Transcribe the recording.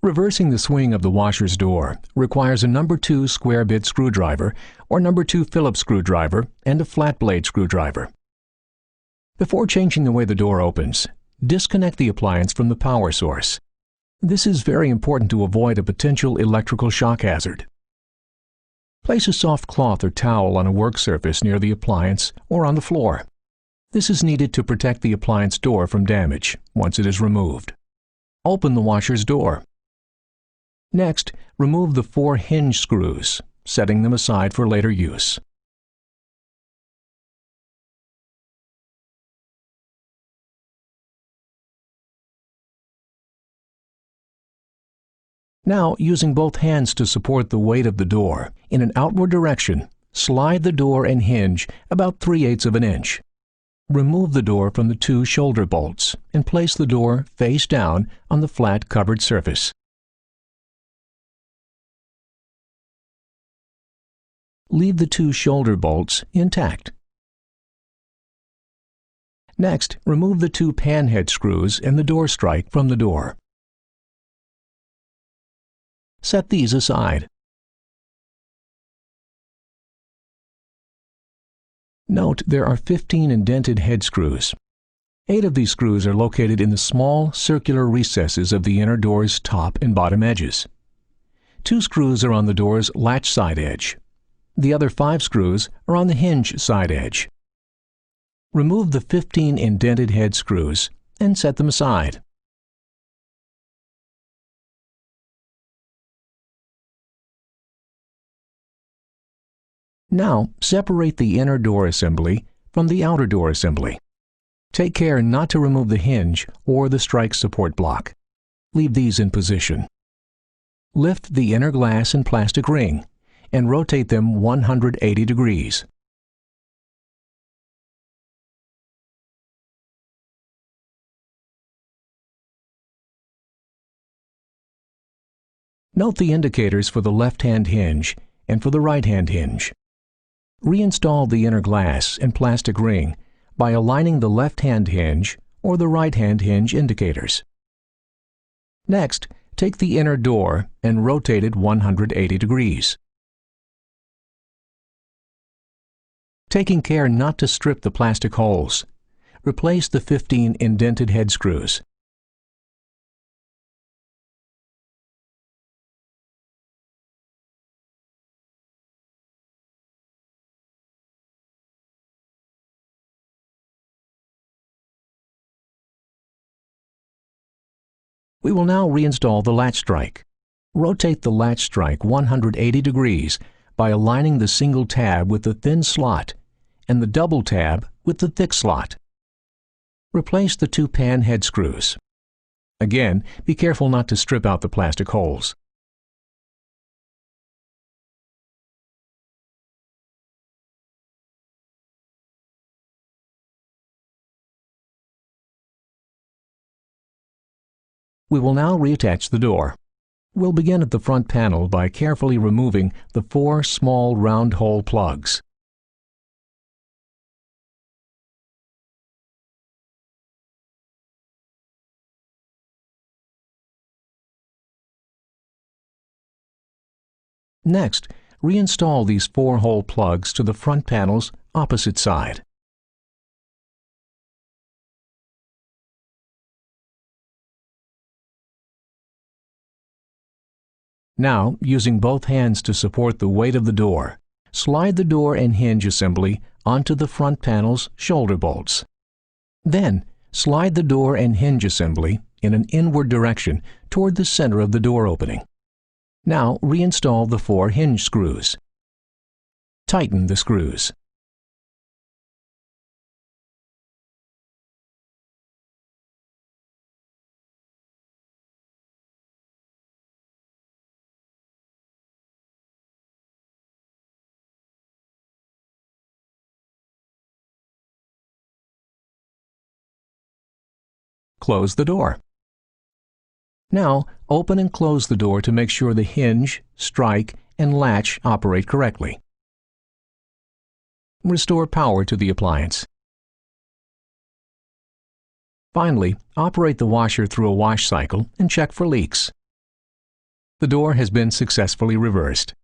Reversing the swing of the washer's door requires a number 2 square bit screwdriver or number 2 Phillips screwdriver and a flat blade screwdriver. Before changing the way the door opens, disconnect the appliance from the power source. This is very important to avoid a potential electrical shock hazard. Place a soft cloth or towel on a work surface near the appliance or on the floor. This is needed to protect the appliance door from damage once it is removed. Open the washer's door. Next, remove the 4 hinge screws, setting them aside for later use. Now, using both hands to support the weight of the door, in an outward direction, slide the door and hinge about 3/8 of an inch. Remove the door from the 2 shoulder bolts and place the door face down on the flat covered surface. Leave the 2 shoulder bolts intact. Next, remove the 2 panhead screws and the door strike from the door. Set these aside. Note there are 15 indented head screws. 8 of these screws are located in the small circular recesses of the inner door's top and bottom edges. 2 screws are on the door's latch side edge. The other 5 screws are on the hinge side edge. Remove the 15 indented head screws and set them aside. Now, separate the inner door assembly from the outer door assembly. Take care not to remove the hinge or the strike support block. Leave these in position. Lift the inner glass and plastic ring and rotate them 180 degrees. Note the indicators for the left-hand hinge and for the right-hand hinge. Reinstall the inner glass and plastic ring by aligning the left-hand hinge or the right-hand hinge indicators. Next, take the inner door and rotate it 180 degrees. Taking care not to strip the plastic holes, replace the 15 indented head screws. We will now reinstall the latch strike. Rotate the latch strike 180 degrees by aligning the single tab with the thin slot and the double tab with the thick slot. Replace the 2 pan head screws. Again, be careful not to strip out the plastic holes. We will now reattach the door. We'll begin at the front panel by carefully removing the 4 small round hole plugs. Next, reinstall these 4 hole plugs to the front panel's opposite side. Now, using both hands to support the weight of the door, slide the door and hinge assembly onto the front panel's shoulder bolts. Then, slide the door and hinge assembly in an inward direction toward the center of the door opening. Now, reinstall the 4 hinge screws. Tighten the screws. Close the door. Now, open and close the door to make sure the hinge, strike, and latch operate correctly. Restore power to the appliance. Finally, operate the washer through a wash cycle and check for leaks. The door has been successfully reversed.